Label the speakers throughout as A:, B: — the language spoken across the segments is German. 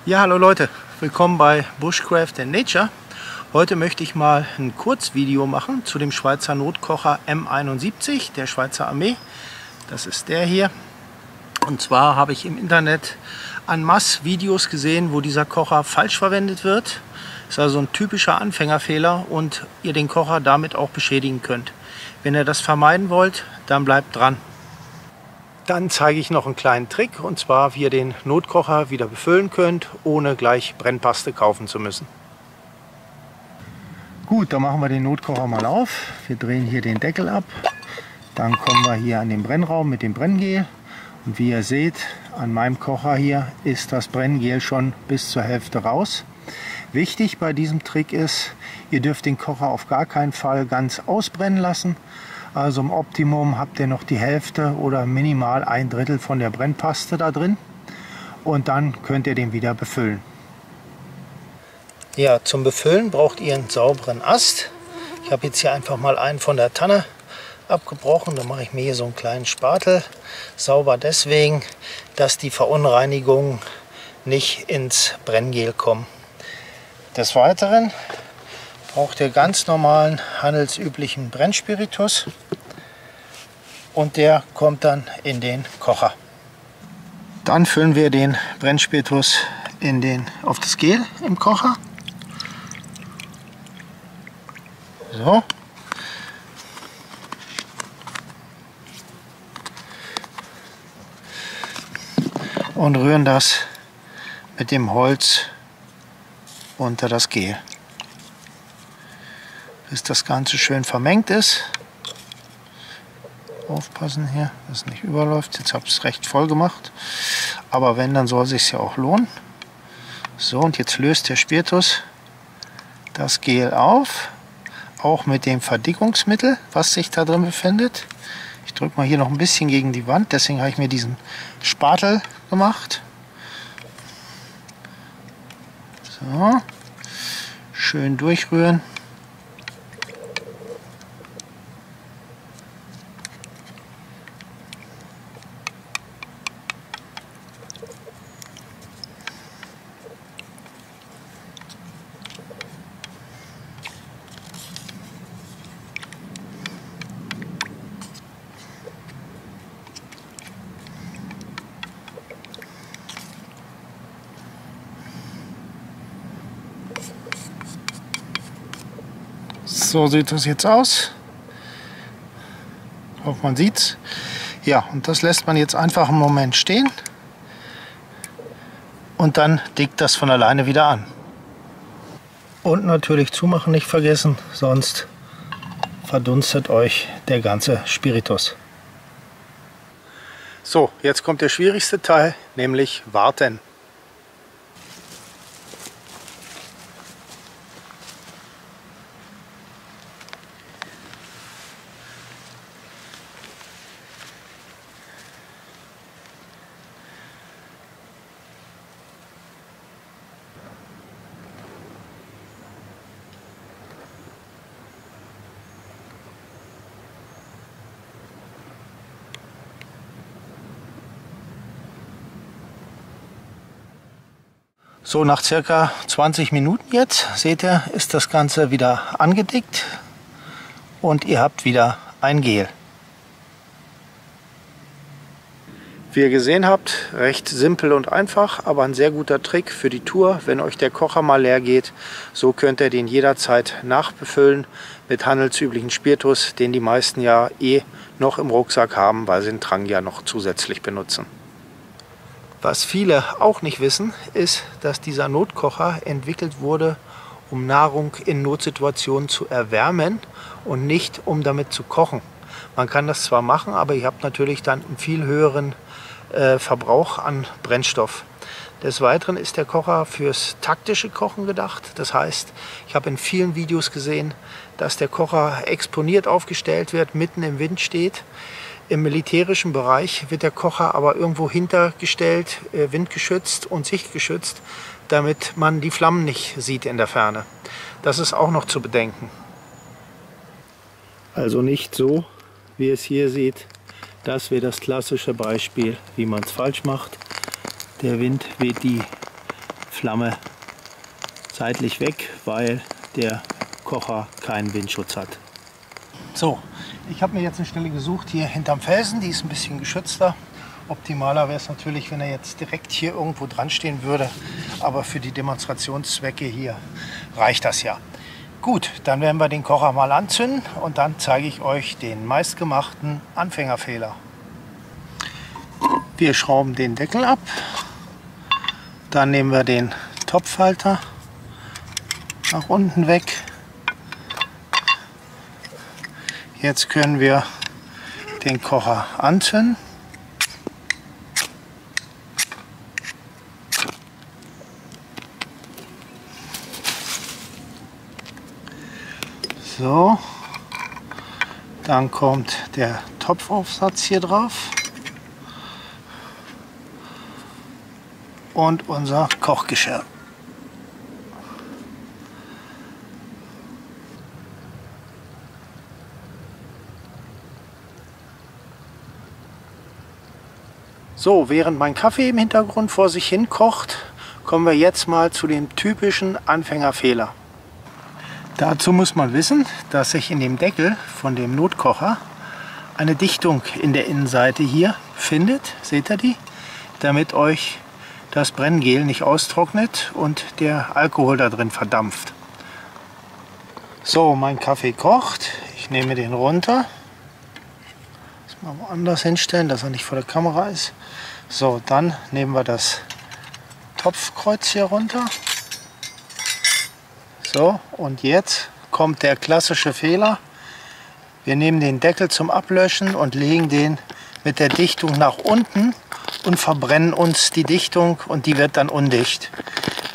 A: Ja, hallo Leute, willkommen bei Bushcraft and Nature. Heute möchte ich mal ein Kurzvideo machen zu dem Schweizer Notkocher M71 der Schweizer Armee. Das ist der hier. Und zwar habe ich im Internet en masse Videos gesehen, wo dieser Kocher falsch verwendet wird. Das ist also ein typischer Anfängerfehler und ihr den Kocher damit auch beschädigen könnt. Wenn ihr das vermeiden wollt, dann bleibt dran. Dann zeige ich noch einen kleinen Trick, und zwar wie ihr den Notkocher wieder befüllen könnt, ohne gleich Brennpaste kaufen zu müssen. Gut, dann machen wir den Notkocher mal auf. Wir drehen hier den Deckel ab. Dann kommen wir hier an den Brennraum mit dem Brenngel. Und wie ihr seht, an meinem Kocher hier ist das Brenngel schon bis zur Hälfte raus. Wichtig bei diesem Trick ist, ihr dürft den Kocher auf gar keinen Fall ganz ausbrennen lassen. Also im Optimum habt ihr noch die Hälfte oder minimal 1/3 von der Brennpaste da drin. Und dann könnt ihr den wieder befüllen. Ja, zum Befüllen braucht ihr einen sauberen Ast. Ich habe jetzt hier einfach mal einen von der Tanne abgebrochen. Da mache ich mir hier so einen kleinen Spatel. Sauber deswegen, dass die Verunreinigungen nicht ins Brenngel kommen. Des Weiteren braucht ihr ganz normalen handelsüblichen Brennspiritus und der kommt dann in den Kocher. Dann füllen wir den Brennspiritus auf das Gel im Kocher. So. Und rühren das mit dem Holz unter das Gel, bis das Ganze schön vermengt ist. Aufpassen hier, dass es nicht überläuft. Jetzt habe ich es recht voll gemacht. Aber wenn, dann soll es sich ja auch lohnen. So, und jetzt löst der Spiritus das Gel auf. Auch mit dem Verdickungsmittel, was sich da drin befindet. Ich drücke mal hier noch ein bisschen gegen die Wand. Deswegen habe ich mir diesen Spatel gemacht. So. Schön durchrühren. So sieht das jetzt aus. Ich hoffe, man sieht's. Ja, und das lässt man jetzt einfach einen Moment stehen. Und dann dickt das von alleine wieder an. Und natürlich zumachen nicht vergessen, sonst verdunstet euch der ganze Spiritus. So, jetzt kommt der schwierigste Teil, nämlich warten. So, nach circa 20 Minuten jetzt, seht ihr, ist das Ganze wieder angedickt und ihr habt wieder ein Gel. Wie ihr gesehen habt, recht simpel und einfach, aber ein sehr guter Trick für die Tour, wenn euch der Kocher mal leer geht. So könnt ihr den jederzeit nachbefüllen mit handelsüblichen Spiritus, den die meisten ja noch im Rucksack haben, weil sie den Trang ja noch zusätzlich benutzen. Was viele auch nicht wissen, ist, dass dieser Notkocher entwickelt wurde, um Nahrung in Notsituationen zu erwärmen und nicht um damit zu kochen. Man kann das zwar machen, aber ihr habt natürlich dann einen viel höheren Verbrauch an Brennstoff. Des Weiteren ist der Kocher fürs taktische Kochen gedacht. Das heißt, ich habe in vielen Videos gesehen, dass der Kocher exponiert aufgestellt wird, mitten im Wind steht. Im militärischen Bereich wird der Kocher aber irgendwo hintergestellt, windgeschützt und sichtgeschützt, damit man die Flammen nicht sieht in der Ferne. Das ist auch noch zu bedenken. Also nicht so, wie ihr es hier seht. Das wäre das klassische Beispiel, wie man es falsch macht. Der Wind weht die Flamme seitlich weg, weil der Kocher keinen Windschutz hat. So, ich habe mir jetzt eine Stelle gesucht hier hinterm Felsen, die ist ein bisschen geschützter. Optimaler wäre es natürlich, wenn er jetzt direkt hier irgendwo dran stehen würde, aber für die Demonstrationszwecke hier reicht das ja. Gut, dann werden wir den Kocher mal anzünden und dann zeige ich euch den meistgemachten Anfängerfehler. Wir schrauben den Deckel ab, dann nehmen wir den Topfhalter nach unten weg. Jetzt können wir den Kocher anzünden. So, dann kommt der Topfaufsatz hier drauf und unser Kochgeschirr. So, während mein Kaffee im Hintergrund vor sich hin kocht, kommen wir jetzt mal zu dem typischen Anfängerfehler. Dazu muss man wissen, dass sich in dem Deckel von dem Notkocher eine Dichtung in der Innenseite hier findet, seht ihr die? Damit euch das Brenngel nicht austrocknet und der Alkohol da drin verdampft. So, mein Kaffee kocht, ich nehme den runter. Das mal woanders hinstellen, dass er nicht vor der Kamera ist. So, dann nehmen wir das Topfkreuz hier runter. So, und jetzt kommt der klassische Fehler. Wir nehmen den Deckel zum Ablöschen und legen den mit der Dichtung nach unten und verbrennen uns die Dichtung und die wird dann undicht.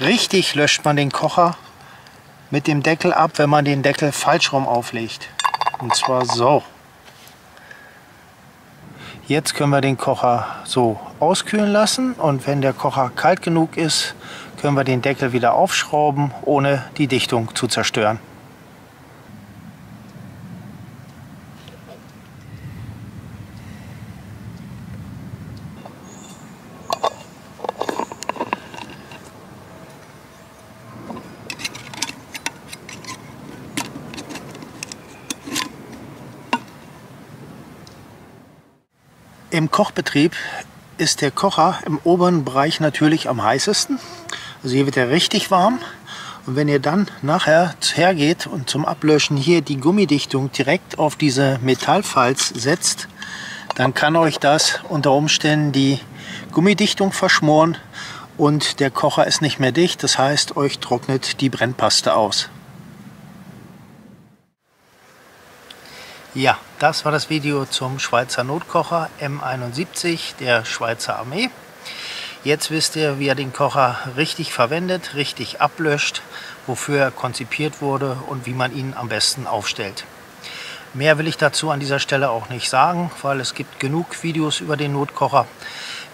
A: Richtig löscht man den Kocher mit dem Deckel ab, wenn man den Deckel falsch rum auflegt. Und zwar so. Jetzt können wir den Kocher so auskühlen lassen und wenn der Kocher kalt genug ist, können wir den Deckel wieder aufschrauben, ohne die Dichtung zu zerstören. Im Kochbetrieb ist der Kocher im oberen Bereich natürlich am heißesten. Also hier wird er richtig warm. Und wenn ihr dann nachher hergeht und zum Ablöschen hier die Gummidichtung direkt auf diese Metallfalz setzt, dann kann euch das unter Umständen die Gummidichtung verschmoren und der Kocher ist nicht mehr dicht. Das heißt, euch trocknet die Brennpaste aus. Ja, das war das Video zum Schweizer Notkocher M71 der Schweizer Armee. Jetzt wisst ihr, wie ihr den Kocher richtig verwendet, richtig ablöscht, wofür er konzipiert wurde und wie man ihn am besten aufstellt. Mehr will ich dazu an dieser Stelle auch nicht sagen, weil es gibt genug Videos über den Notkocher.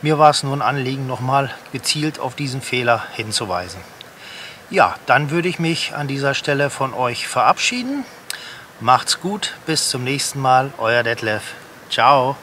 A: Mir war es nur ein Anliegen, nochmal gezielt auf diesen Fehler hinzuweisen. Ja, dann würde ich mich an dieser Stelle von euch verabschieden. Macht's gut, bis zum nächsten Mal, euer Detlef. Ciao.